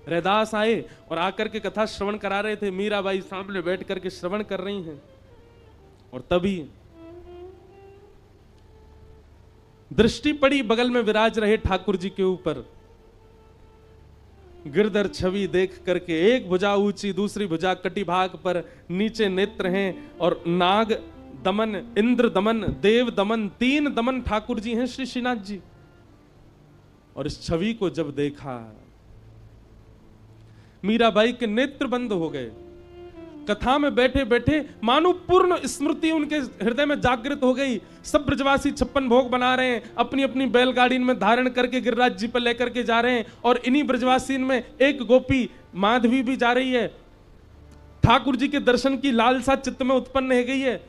रैदास आए और आकर के कथा श्रवण करा रहे थे। मीराबाई सामने बैठ करके श्रवण कर रही हैं और तभी दृष्टि पड़ी बगल में विराज रहे ठाकुर जी के ऊपर। गिरधर छवि देख करके एक भुजा ऊंची, दूसरी भुजा कटी भाग पर, नीचे नेत्र हैं और नाग दमन, इंद्र दमन, देव दमन, 3 दमन ठाकुर जी हैं श्री श्रीनाथ जी। और इस छवि को जब देखा, मीराबाई के नेत्र बंद हो गए। कथा में बैठे बैठे मानो पूर्ण स्मृति उनके हृदय में जागृत हो गई। सब ब्रजवासी 56 भोग बना रहे हैं, अपनी अपनी बैलगाड़ी में धारण करके गिरिराज जी पर लेकर के जा रहे हैं। और इन्हीं ब्रजवासी में एक गोपी माधवी भी जा रही है। ठाकुर जी के दर्शन की लालसा चित्त में उत्पन्न हो गई है।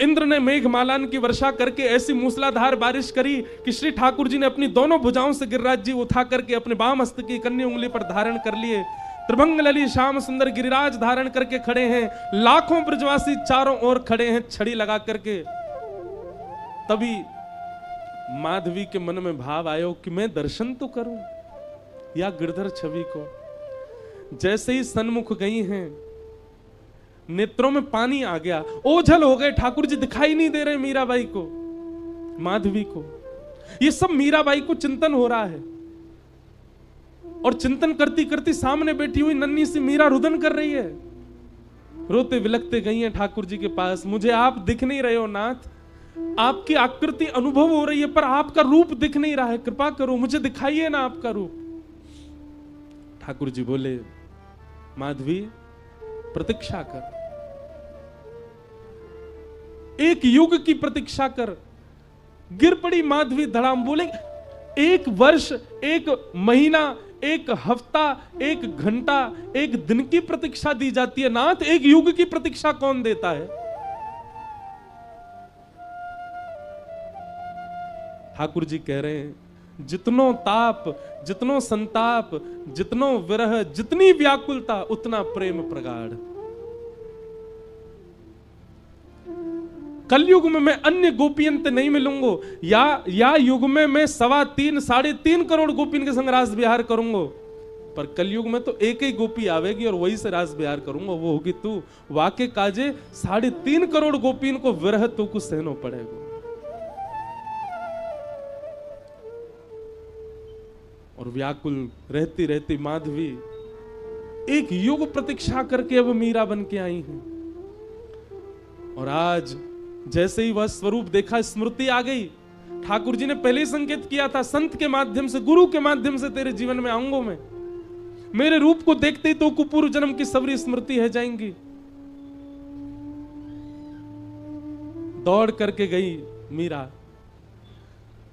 इंद्र ने मेघमालान की वर्षा करके ऐसी मूसलाधार बारिश करी कि श्री ठाकुर जी ने अपनी दोनों भुजाओं से गिरिराज जी उठा करके अपने बाम हस्त की कन्या उंगली पर धारण कर लिए। त्रिभंग लली श्याम सुंदर गिरिराज धारण करके खड़े हैं। लाखों ब्रजवासी चारों ओर खड़े हैं छड़ी लगा करके। तभी माधवी के मन में भाव आयो कि मैं दर्शन तो करूं या गिरधर छवि को। जैसे ही सन्मुख गई हैं, नेत्रों में पानी आ गया, ओझल हो गए। ठाकुर जी दिखाई नहीं दे रहे मीराबाई को, माधवी को। ये सब मीराबाई को चिंतन हो रहा है और चिंतन करती करती सामने बैठी हुई नन्ही सी मीरा रुदन कर रही है। रोते विलखते गई है ठाकुर जी के पास। मुझे आप दिख नहीं रहे हो नाथ, आपकी आकृति अनुभव हो रही है पर आपका रूप दिख नहीं रहा है, कृपा करो मुझे दिखाइए ना आपका रूप। ठाकुर जी बोले, माधवी प्रतीक्षा कर, एक युग की प्रतीक्षा कर। गिर पड़ी माधवी धड़ाम। बोले, 1 वर्ष, 1 महीना, 1 हफ्ता, 1 घंटा, 1 दिन की प्रतीक्षा दी जाती है नाथ, 1 युग की प्रतीक्षा कौन देता है? ठाकुर जी कह रहे हैं, जितनो ताप, जितनो संताप, जितनो विरह, जितनी व्याकुलता, उतना प्रेम प्रगाढ़। कलयुग में मैं अन्य गोपियंत नहीं मिलूंगा, या युग में मैं 3.25 साढ़े 3 करोड़ गोपियन के संग रास विहार करूंगा। पर कलयुग में तो एक ही गोपी आवेगी और वही से रास विहार करूंगा, वो होगी तू। वाके काजे 3.5 करोड़ गोपियन को विरह तो कुछ सहनो पड़ेगा। और व्याकुल रहती रहती माधवी एक युग प्रतीक्षा करके अब मीरा बन के आई हैं। और आज जैसे ही वह स्वरूप देखा, स्मृति आ गई। ठाकुर जी ने पहले ही संकेत किया था, संत के माध्यम से, गुरु के माध्यम से तेरे जीवन में आऊंगा मैं। मेरे रूप को देखते ही तो पूर्व जन्म की सबरी स्मृति है जाएंगी। दौड़ करके गई मीरा,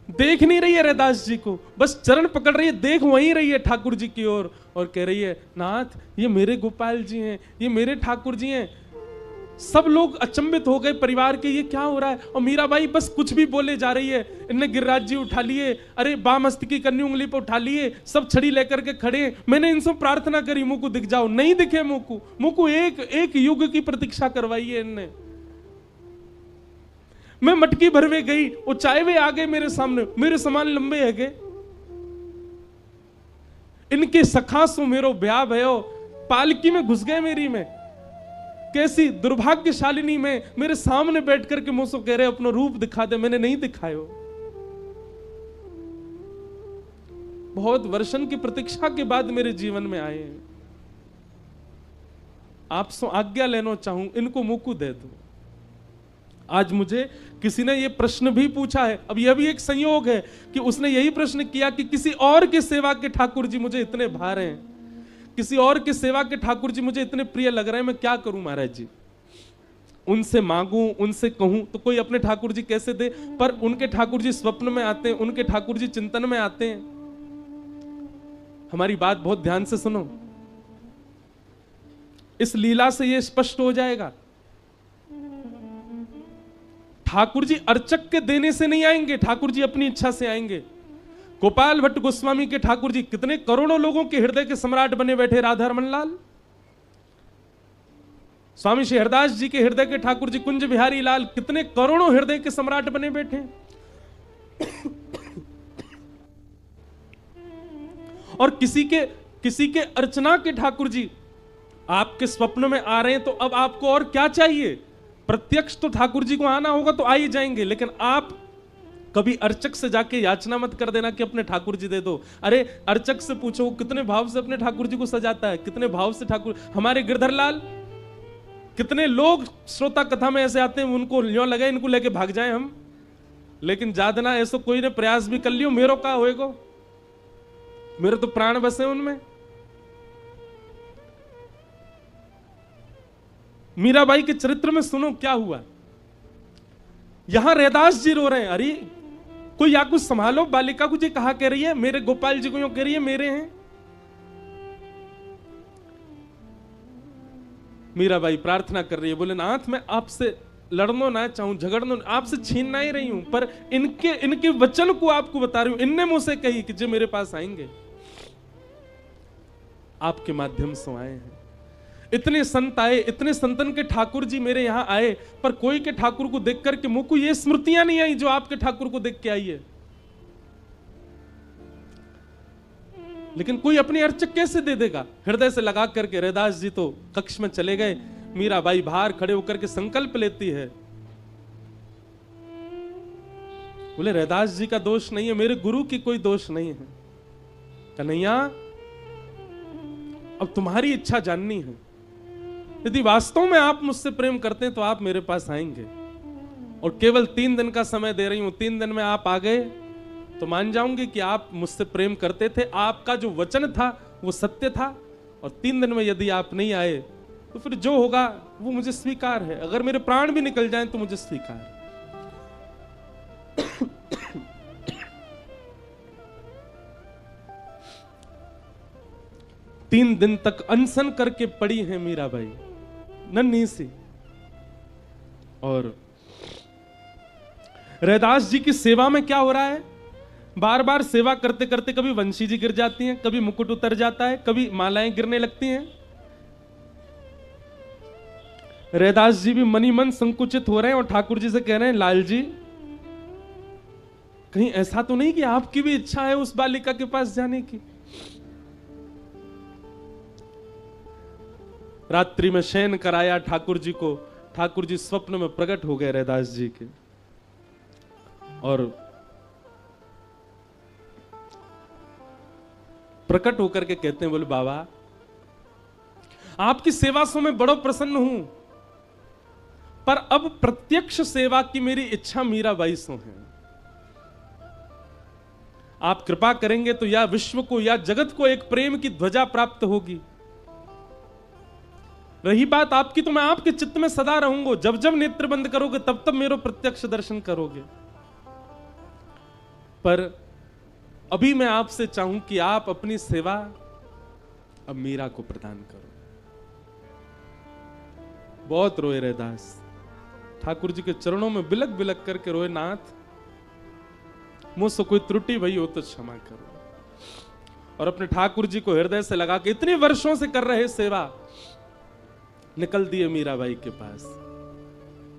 देख नहीं रही है रैदास जी को, बस चरण पकड़ रही है, देख वहीं रही है ठाकुर जी की ओर और कह रही है, नाथ ये मेरे गोपाल जी हैं, ये मेरे ठाकुर जी हैं। सब लोग अचंभित हो गए परिवार के, ये क्या हो रहा है? और मीराबाई बस कुछ भी बोले जा रही है। इनने गिरिराज जी उठा लिए, अरे बाम हस्त की कन्या उंगली पर उठा लिए, सब छड़ी लेकर के खड़े। मैंने इनसे प्रार्थना करी, मुझको दिख जाओ, नहीं दिखे मुझको एक युग की प्रतीक्षा करवाई है इनने। मैं मटकी भरवे गई, वो चाय वे आ गए मेरे सामने, मेरे समान लंबे है गए। इनके सखासों मेरो ब्याह भयो, पालकी में घुस गए मेरी में। कैसी दुर्भाग्यशालिनी में मेरे सामने बैठ करके मुझसे कह रहे अपना रूप दिखा दे, मैंने नहीं दिखायो। बहुत वर्षन की प्रतीक्षा के बाद मेरे जीवन में आए हैं। आपसे आज्ञा लेना चाहूं, इनको मुकु दे दो। आज मुझे किसी ने यह प्रश्न भी पूछा है, अब यह भी एक संयोग है कि उसने यही प्रश्न किया कि किसी और के सेवा के ठाकुर जी मुझे इतने भार हैं, किसी और के सेवा के ठाकुर जी मुझे इतने प्रिय लग रहे हैं, मैं क्या करूं महाराज जी? उनसे मांगूं, उनसे कहूं तो कोई अपने ठाकुर जी कैसे दे? पर उनके ठाकुर जी स्वप्न में आते हैं, उनके ठाकुर जी चिंतन में आते हैं। हमारी बात बहुत ध्यान से सुनो, इस लीला से यह स्पष्ट हो जाएगा। ठाकुर जी अर्चक के देने से नहीं आएंगे, ठाकुर जी अपनी इच्छा से आएंगे। गोपाल भट्ट गोस्वामी के ठाकुर जी कितने करोड़ों लोगों के हृदय के सम्राट बने बैठे, राधा रमन लाल। स्वामी श्री हरदास जी के हृदय के ठाकुर जी कुंज बिहारी लाल कितने करोड़ों हृदय के सम्राट बने बैठे। और किसी के किसी के अर्चना के ठाकुर जी आपके स्वप्न में आ रहे हैं, तो अब आपको और क्या चाहिए? प्रत्यक्ष तो ठाकुर जी को आना होगा तो आ ही जाएंगे, लेकिन आप कभी अर्चक से जाके याचना मत कर देना कि अपने ठाकुर जी दे दो। अरे अर्चक से पूछो वो कितने भाव से अपने ठाकुर जी को सजाता है, कितने भाव से ठाकुर, हमारे गिरधर लाल, कितने लोग श्रोता कथा में ऐसे आते हैं उनको ल्यों लगे इनको लेके भाग जाए हम, लेकिन जादना ऐसा कोई ने प्रयास भी कर लियो, मेरो का होएगो, मेरे तो प्राण बसे उनमें। मीराबाई के चरित्र में सुनो क्या हुआ। यहां रैदास जी रो रहे हैं, अरे कोई या कुछ संभालो, बालिका को जी कहा कह रही है, मेरे गोपाल जी को यूं कह रही है मेरे हैं। मीराबाई प्रार्थना कर रही है, बोले नाथ मैं आपसे लड़ना ना चाहूं, झगड़ना आपसे छीनना ही रही हूं, पर इनके वचन को आपको बता रही हूं, इनने मुझसे कही कि जो मेरे पास आएंगे आपके माध्यम से आए हैं। इतने संत आए, इतने संतन के ठाकुर जी मेरे यहां आए, पर कोई के ठाकुर को देख करके मुझ को ये स्मृतियां नहीं आई जो आपके ठाकुर को देख के आई है। लेकिन कोई अपनी अर्चक कैसे दे देगा? हृदय से लगा करके रैदास जी तो कक्ष में चले गए। मीराबाई बाहर खड़े होकर के संकल्प लेती है, बोले रैदास जी का दोष नहीं है, मेरे गुरु की कोई दोष नहीं है। कन्हैया अब तुम्हारी इच्छा जाननी है, यदि वास्तव में आप मुझसे प्रेम करते हैं तो आप मेरे पास आएंगे, और केवल 3 दिन का समय दे रही हूं, 3 दिन में आप आ गए तो मान जाऊंगी कि आप मुझसे प्रेम करते थे, आपका जो वचन था वो सत्य था। और 3 दिन में यदि आप नहीं आए तो फिर जो होगा वो मुझे स्वीकार है, अगर मेरे प्राण भी निकल जाएं तो मुझे स्वीकार है। 3 दिन तक अनशन करके पड़ी है मीराबाई नन्ही सी, और रैदास जी की सेवा में क्या हो रहा है, बार बार सेवा करते करते कभी वंशी जी गिर जाती हैं, कभी मुकुट उतर जाता है, कभी मालाएं गिरने लगती हैं। रैदास जी भी मनी मन संकुचित हो रहे हैं और ठाकुर जी से कह रहे हैं लाल जी कहीं ऐसा तो नहीं कि आपकी भी इच्छा है उस बालिका के पास जाने की। रात्रि में शयन कराया ठाकुर जी को, ठाकुर जी स्वप्न में प्रकट हो गए रैदास जी के, और प्रकट होकर के कहते हैं, बोले बाबा आपकी सेवा से मैं बड़ो प्रसन्न हूं, पर अब प्रत्यक्ष सेवा की मेरी इच्छा मीराबाई से है। आप कृपा करेंगे तो या विश्व को या जगत को एक प्रेम की ध्वजा प्राप्त होगी। रही बात आपकी तो मैं आपके चित्त में सदा रहूंगा, जब जब नेत्र बंद करोगे तब तब मेरा प्रत्यक्ष दर्शन करोगे, पर अभी मैं आपसे चाहूं कि आप अपनी सेवा अब मीरा को प्रदान करो। बहुत रोए रैदास, ठाकुर जी के चरणों में बिलक बिलक करके रोए, नाथ मुझसे कोई त्रुटि भई हो तो क्षमा करो। और अपने ठाकुर जी को हृदय से लगा के इतने वर्षों से कर रहे सेवा, निकल दिए मीराबाई के पास।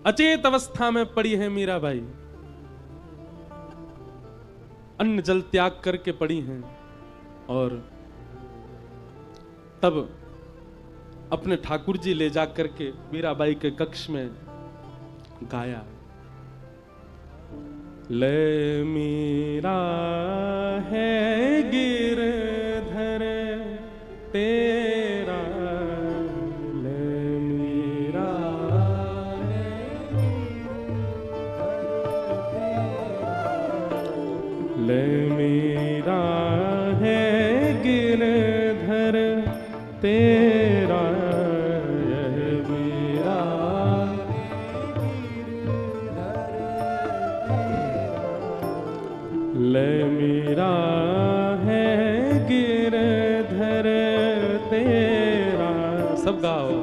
अचेत अवस्था में पड़ी है मीराबाई, अन्न जल त्याग करके पड़ी हैं, और तब अपने ठाकुर जी ले जा करके मीराबाई के कक्ष में गाया, ले मीरा है गिरधर तेरा, ले मीरा है, ले मीरा है गिरधर तेरा, यह मीरा ले मीरा है गिरधर तेरा। सब गाओ।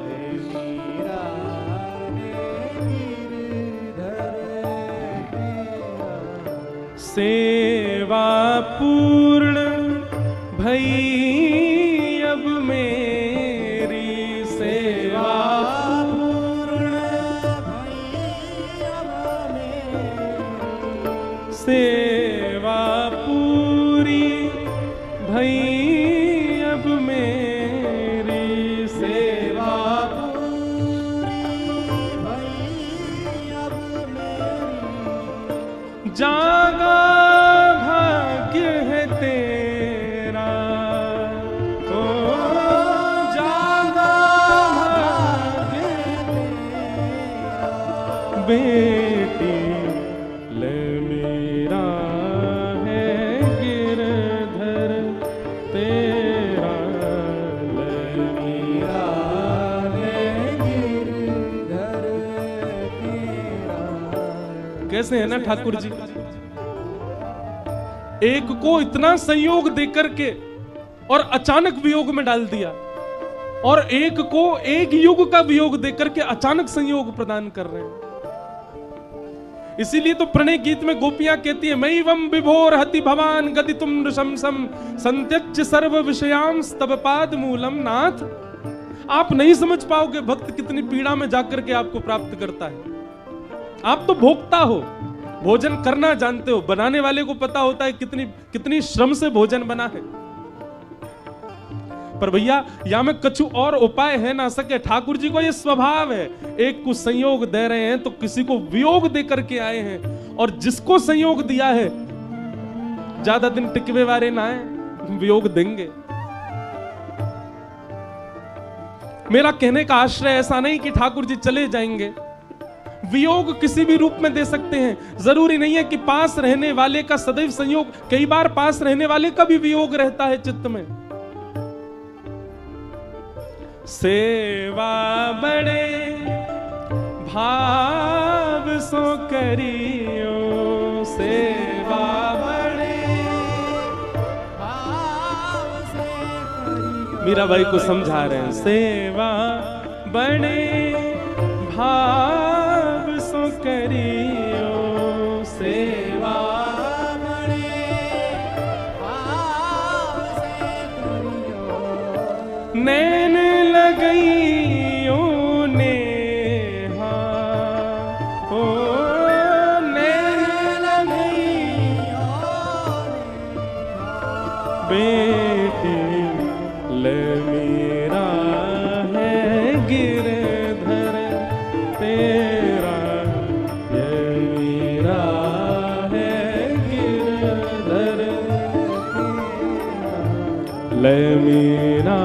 सेवा पूर्ण भई अब मेरी, सेवा पूर्ण भई अब मेरी, सेवा पूरी भई अब मेरी, बेटी ले मेरा है गिरधर तेरा, ले मेरा है गिरधर तेरा। कैसे है ना ठाकुर जी, एक को इतना संयोग देकर के और अचानक वियोग में डाल दिया, और एक को एक युग का वियोग देकर के अचानक संयोग प्रदान कर रहे हैं। इसीलिए तो प्रणय गीत में गोपियां कहती है, मई वम विभोर हति भवान गदितुम नृशंसम संत्यज्य सर्व विषयांस तब पाद मूलम। नाथ, आप नहीं समझ पाओगे भक्त कितनी पीड़ा में जाकर के आपको प्राप्त करता है। आप तो भोक्ता हो, भोजन करना जानते हो, बनाने वाले को पता होता है कितनी श्रम से भोजन बना है। पर भैया या में कछु और उपाय है ना सके। ठाकुर जी को ये स्वभाव है, एक को संयोग दे रहे हैं तो किसी को वियोग दे करके आए हैं, और जिसको संयोग दिया है ज्यादा दिन टिकवे वाले ना है, वियोग देंगे। मेरा कहने का आश्रय ऐसा नहीं कि ठाकुर जी चले जाएंगे, वियोग किसी भी रूप में दे सकते हैं। जरूरी नहीं है कि पास रहने वाले का सदैव संयोग, कई बार पास रहने वाले का भी वियोग रहता है चित्त में। सेवा बड़े भाव सो करियो, सेवा बड़े भाव से करियो। मीरा भाई को समझा रहे हैं, सेवा बड़े भाव सो करियो, सेवा बड़े भाव से करियो। नैन लगइयो नेहा, ओ नैन लगइयो बेटी ले मेरा है गिरधर तेरा, ये मेरा है गिरधर तेरा, ले मेरा